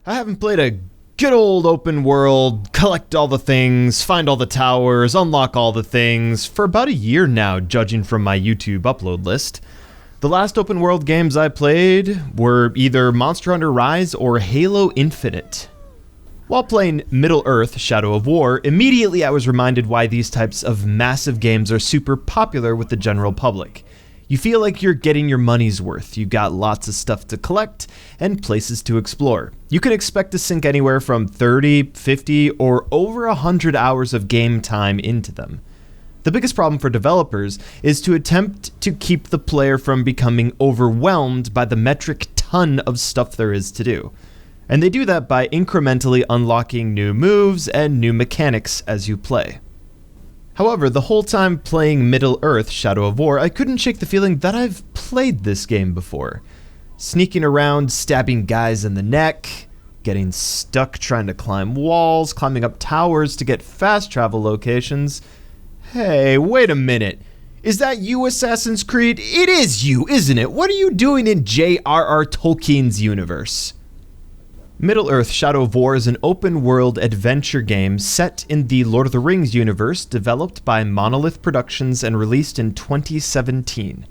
I haven't played a good old open world, collect all the things, find all the towers, unlock all the things for about a year now, judging from my YouTube upload list. The last open world games I played were either Monster Hunter Rise or Halo Infinite. While playing Middle-earth: Shadow of War, immediately I was reminded why these types of massive games are super popular with the general public. You feel like you're getting your money's worth. You got lots of stuff to collect and places to explore. You can expect to sink anywhere from 30, 50, or over 100 hours of game time into them. The biggest problem for developers is to attempt to keep the player from becoming overwhelmed by the metric ton of stuff there is to do. And they do that by incrementally unlocking new moves and new mechanics as you play. However, the whole time playing Middle-earth: Shadow of War, I couldn't shake the feeling that I've played this game before. Sneaking around, stabbing guys in the neck, getting stuck trying to climb walls, climbing up towers to get fast travel locations. Hey, wait a minute. Is that you, Assassin's Creed? It is you, isn't it? What are you doing in J.R.R. Tolkien's universe? Middle-earth: Shadow of War is an open-world adventure game set in the Lord of the Rings universe, developed by Monolith Productions and released in 2017.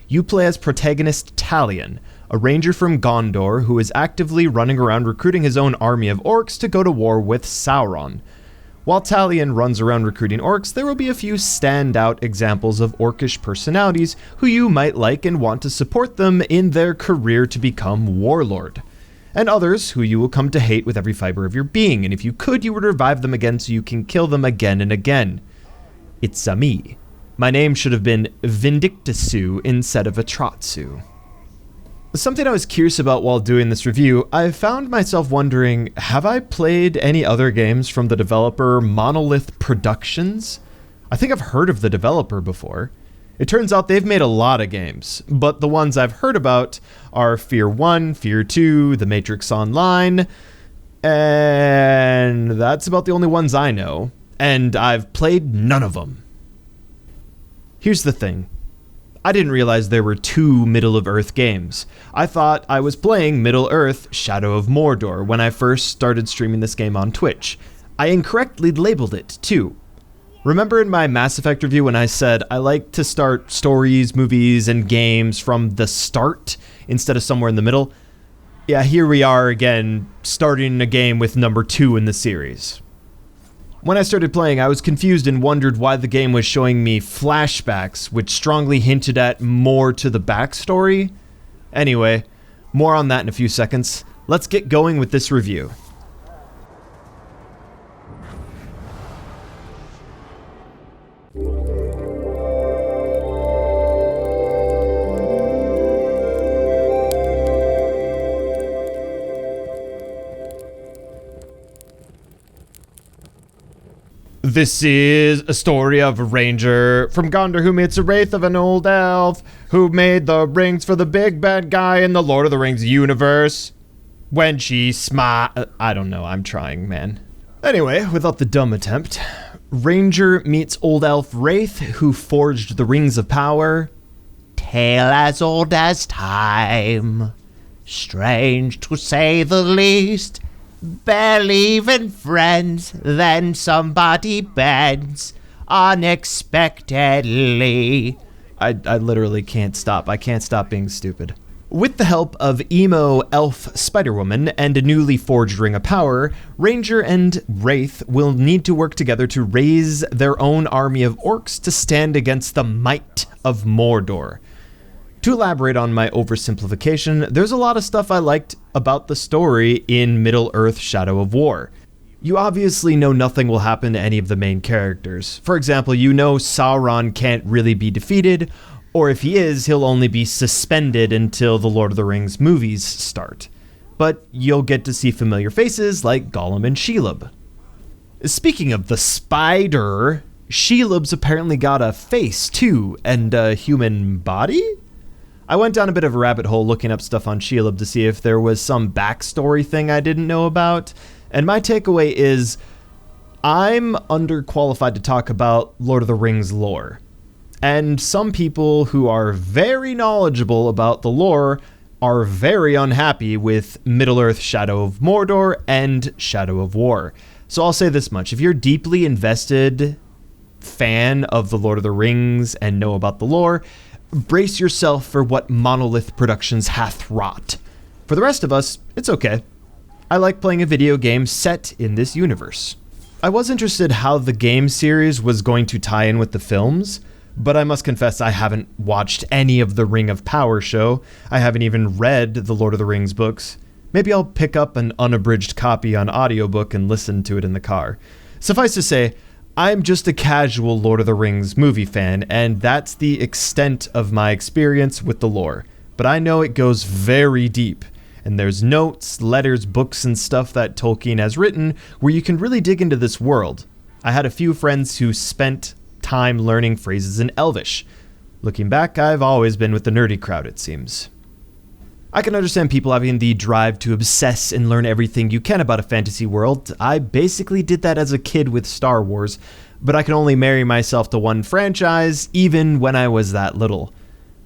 You play as Protagonist Talion, a ranger from Gondor who is actively running around recruiting his own army of orcs to go to war with Sauron. While Talion runs around recruiting orcs, there will be a few standout examples of orcish personalities who you might like and want to support them in their career to become warlord. And others who you will come to hate with every fiber of your being, and if you could, you would revive them again so you can kill them again and again. It's me. My name should have been Vindictusu instead of Atratzu. Something I was curious about while doing this review, I found myself wondering, have I played any other games from the developer Monolith Productions? I think I've heard of the developer before. It turns out they've made a lot of games, but the ones I've heard about are Fear 1, Fear 2, The Matrix Online, and that's about the only ones I know, and I've played none of them. Here's the thing. I didn't realize there were two Middle-of-Earth games. I thought I was playing Middle-earth: Shadow of Mordor when I first started streaming this game on Twitch. I incorrectly labeled it, too. Remember in my Mass Effect review when I said I like to start stories, movies, and games from the start instead of somewhere in the middle? Yeah, here we are again, starting a game with number 2 in the series. When I started playing, I was confused and wondered why the game was showing me flashbacks, which strongly hinted at more to the backstory. Anyway, more on that in a few seconds. Let's get going with this review. This is a story of a ranger from Gondor who meets a wraith of an old elf who made the rings for the big bad guy in the Lord of the Rings universe. When she I don't know, I'm trying, man. Anyway, without the dumb attempt, Ranger meets old elf wraith who forged the rings of power. Tale as old as time, strange to say the least. Barely even friends, then somebody bends unexpectedly. I literally can't stop. I can't stop being stupid. With the help of emo elf Spider-Woman and a newly forged ring of power, Ranger and Wraith will need to work together to raise their own army of orcs to stand against the might of Mordor. To elaborate on my oversimplification, there's a lot of stuff I liked about the story in Middle-earth: Shadow of War. You obviously know nothing will happen to any of the main characters. For example, you know Sauron can't really be defeated, or if he is, he'll only be suspended until the Lord of the Rings movies start. But you'll get to see familiar faces like Gollum and Shelob. Speaking of the spider, Shelob's apparently got a face too, and a human body? I went down a bit of a rabbit hole looking up stuff on Shelob to see if there was some backstory thing I didn't know about, and my takeaway is I'm underqualified to talk about Lord of the Rings lore. And some people who are very knowledgeable about the lore are very unhappy with Middle-earth Shadow of Mordor and Shadow of War. So I'll say this much. If you're deeply invested fan of The Lord of the Rings and know about the lore, brace yourself for what Monolith Productions hath wrought. For the rest of us, it's okay. I like playing a video game set in this universe. I was interested how the game series was going to tie in with the films, but I must confess I haven't watched any of the Ring of Power show. I haven't even read the Lord of the Rings books. Maybe I'll pick up an unabridged copy on audiobook and listen to it in the car. Suffice to say, I'm just a casual Lord of the Rings movie fan, and that's the extent of my experience with the lore. But I know it goes very deep, and there's notes, letters, books, and stuff that Tolkien has written where you can really dig into this world. I had a few friends who spent time learning phrases in Elvish. Looking back, I've always been with the nerdy crowd, it seems. I can understand people having the drive to obsess and learn everything you can about a fantasy world. I basically did that as a kid with Star Wars, but I can only marry myself to one franchise, even when I was that little.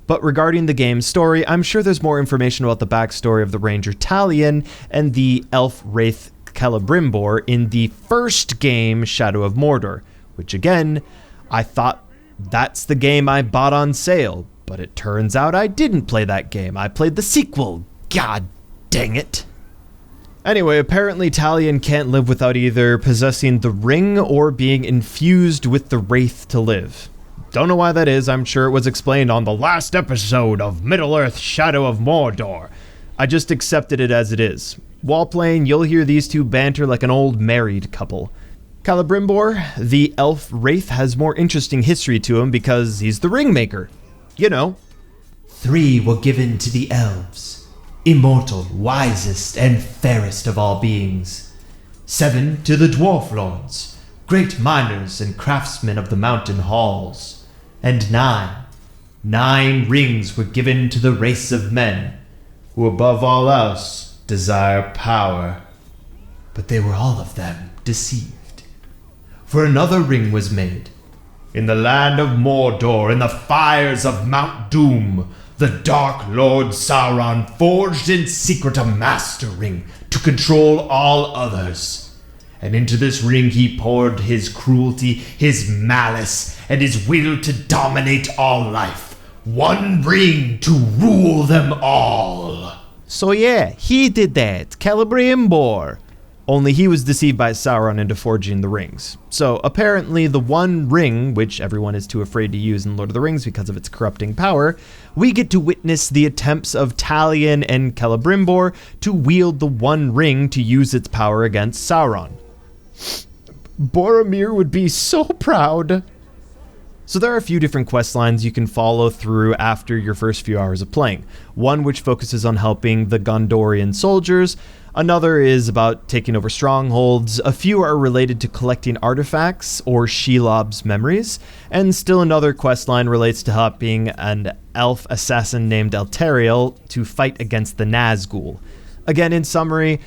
But regarding the game's story, I'm sure there's more information about the backstory of the Ranger Talion and the elf wraith Celebrimbor in the first game, Shadow of Mordor, which again, I thought that's the game I bought on sale, but it turns out I didn't play that game. I played the sequel. God dang it. Anyway, apparently Talion can't live without either possessing the ring or being infused with the wraith to live. Don't know why that is. I'm sure it was explained on the last episode of Middle-earth Shadow of Mordor. I just accepted it as it is. While playing, you'll hear these two banter like an old married couple. Celebrimbor, the elf wraith, has more interesting history to him because he's the ringmaker. You know. 3 were given to the elves, immortal, wisest, and fairest of all beings. 7 to the dwarf lords, great miners and craftsmen of the mountain halls. And 9 rings were given to the race of men, who above all else desire power. But they were all of them deceived. For another ring was made. In the land of Mordor, in the fires of Mount Doom, the Dark Lord Sauron forged in secret a master ring to control all others. And into this ring he poured his cruelty, his malice, and his will to dominate all life. One ring to rule them all. So yeah, he did that, Celebrimbor. Only he was deceived by Sauron into forging the rings. So apparently the one ring, which everyone is too afraid to use in Lord of the Rings because of its corrupting power, we get to witness the attempts of Talion and Celebrimbor to wield the one ring to use its power against Sauron. Boromir would be so proud. So there are a few different quest lines you can follow through after your first few hours of playing. One which focuses on helping the Gondorian soldiers. Another is about taking over strongholds. A few are related to collecting artifacts or Shelob's memories. And still another quest line relates to helping an elf assassin named Eltariel to fight against the Nazgul. Again, in summary,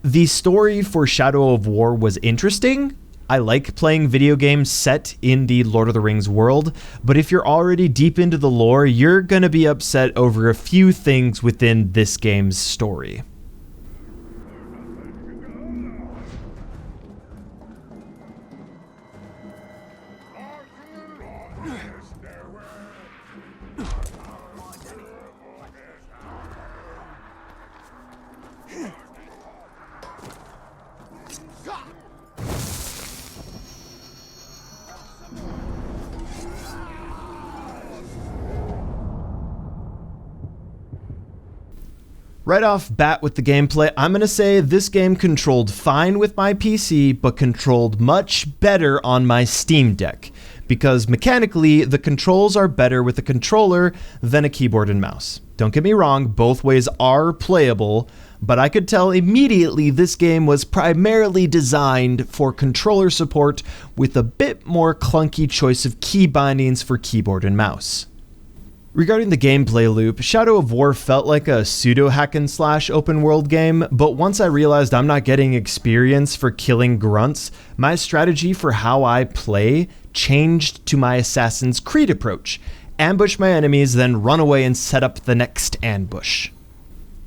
the story for Shadow of War was interesting. I like playing video games set in the Lord of the Rings world, but if you're already deep into the lore, you're gonna be upset over a few things within this game's story. Right off bat with the gameplay, I'm going to say this game controlled fine with my PC, but controlled much better on my Steam Deck, because mechanically, the controls are better with a controller than a keyboard and mouse. Don't get me wrong, both ways are playable, but I could tell immediately this game was primarily designed for controller support with a bit more clunky choice of key bindings for keyboard and mouse. Regarding the gameplay loop, Shadow of War felt like a pseudo hack and slash open world game, but once I realized I'm not getting experience for killing grunts, my strategy for how I play changed to my Assassin's Creed approach. Ambush my enemies, then run away and set up the next ambush.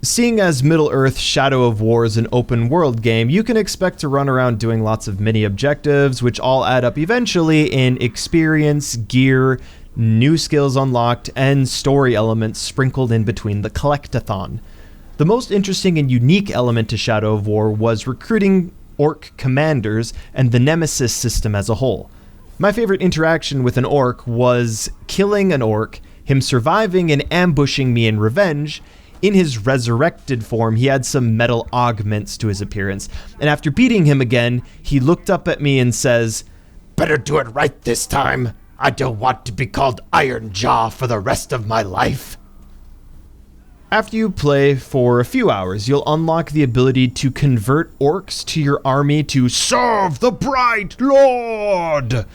Seeing as Middle-earth Shadow of War is an open-world game, you can expect to run around doing lots of mini-objectives, which all add up eventually in experience, gear, new skills unlocked, and story elements sprinkled in between the collectathon. The most interesting and unique element to Shadow of War was recruiting orc commanders and the Nemesis system as a whole. My favorite interaction with an orc was killing an orc, him surviving and ambushing me in revenge. In his resurrected form, he had some metal augments to his appearance, and after beating him again, he looked up at me and says, "Better do it right this time. I don't want to be called Iron Jaw for the rest of my life." After you play for a few hours, you'll unlock the ability to convert orcs to your army to serve the Bright Lord.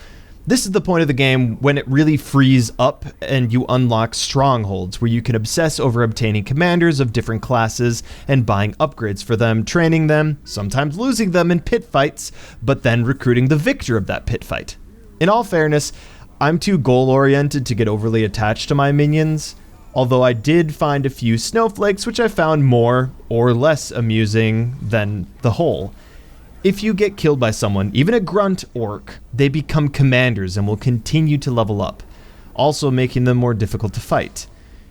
This is the point of the game when it really frees up and you unlock strongholds where you can obsess over obtaining commanders of different classes and buying upgrades for them, training them, sometimes losing them in pit fights, but then recruiting the victor of that pit fight. In all fairness, I'm too goal-oriented to get overly attached to my minions, although I did find a few snowflakes which I found more or less amusing than the whole. If you get killed by someone, even a grunt orc, they become commanders and will continue to level up, also making them more difficult to fight.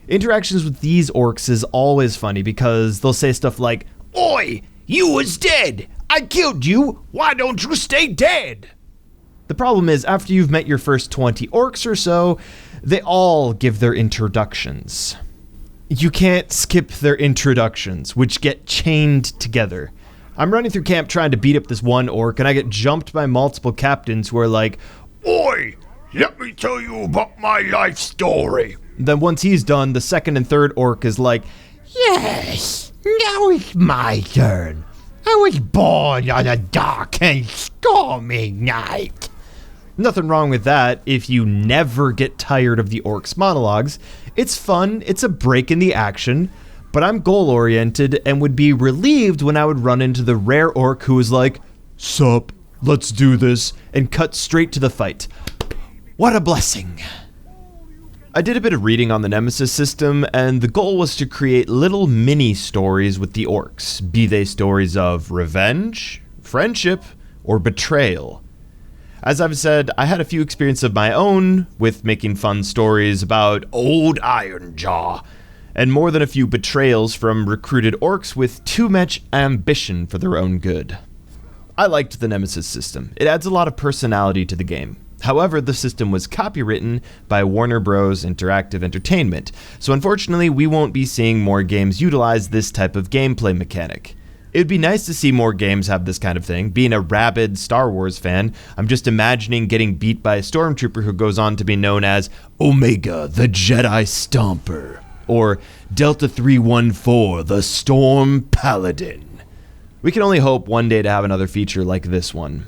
Interactions with these orcs is always funny because they'll say stuff like, "Oi, you was dead. I killed you. Why don't you stay dead?" The problem is, after you've met your first 20 orcs or so, they all give their introductions. You can't skip their introductions, which get chained together. I'm running through camp trying to beat up this one orc, and I get jumped by multiple captains who are like, "Oi, let me tell you about my life story." Then once he's done, the second and third orc is like, "Yes, now it's my turn. I was born on a dark and stormy night." Nothing wrong with that if you never get tired of the orcs' monologues. It's fun, it's a break in the action, but I'm goal-oriented and would be relieved when I would run into the rare orc who was like, "Sup, let's do this," and cut straight to the fight. What a blessing. I did a bit of reading on the Nemesis system, and the goal was to create little mini-stories with the orcs, be they stories of revenge, friendship, or betrayal. As I've said, I had a few experiences of my own with making fun stories about old Ironjaw, and more than a few betrayals from recruited orcs with too much ambition for their own good. I liked the Nemesis system. It adds a lot of personality to the game. However, the system was copywritten by Warner Bros. Interactive Entertainment, so unfortunately we won't be seeing more games utilize this type of gameplay mechanic. It'd be nice to see more games have this kind of thing. Being a rabid Star Wars fan, I'm just imagining getting beat by a stormtrooper who goes on to be known as Omega, the Jedi Stomper, or Delta 314, the Storm Paladin. We can only hope one day to have another feature like this one.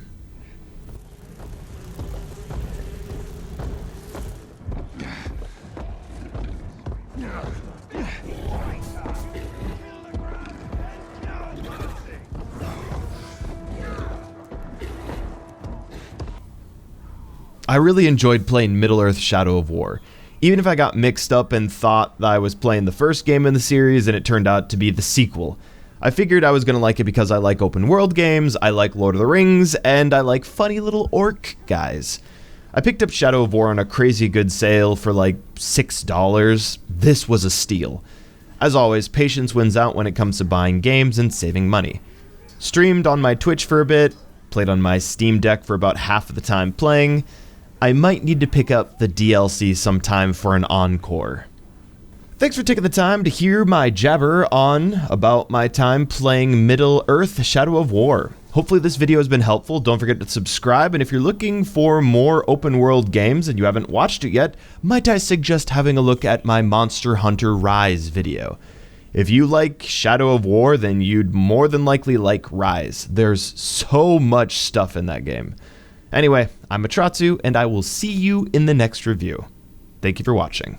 I really enjoyed playing Middle-earth Shadow of War. Even if I got mixed up and thought that I was playing the first game in the series and it turned out to be the sequel. I figured I was going to like it because I like open world games, I like Lord of the Rings, and I like funny little orc guys. I picked up Shadow of War on a crazy good sale for like $6. This was a steal. As always, patience wins out when it comes to buying games and saving money. Streamed on my Twitch for a bit, played on my Steam Deck for about half of the time playing. I might need to pick up the DLC sometime for an encore. Thanks for taking the time to hear my jabber on about my time playing Middle-earth Shadow of War. Hopefully this video has been helpful. Don't forget to subscribe, and if you're looking for more open world games and you haven't watched it yet, might I suggest having a look at my Monster Hunter Rise video. If you like Shadow of War, then you'd more than likely like Rise. There's so much stuff in that game. Anyway, I'm Atratzu, and I will see you in the next review. Thank you for watching.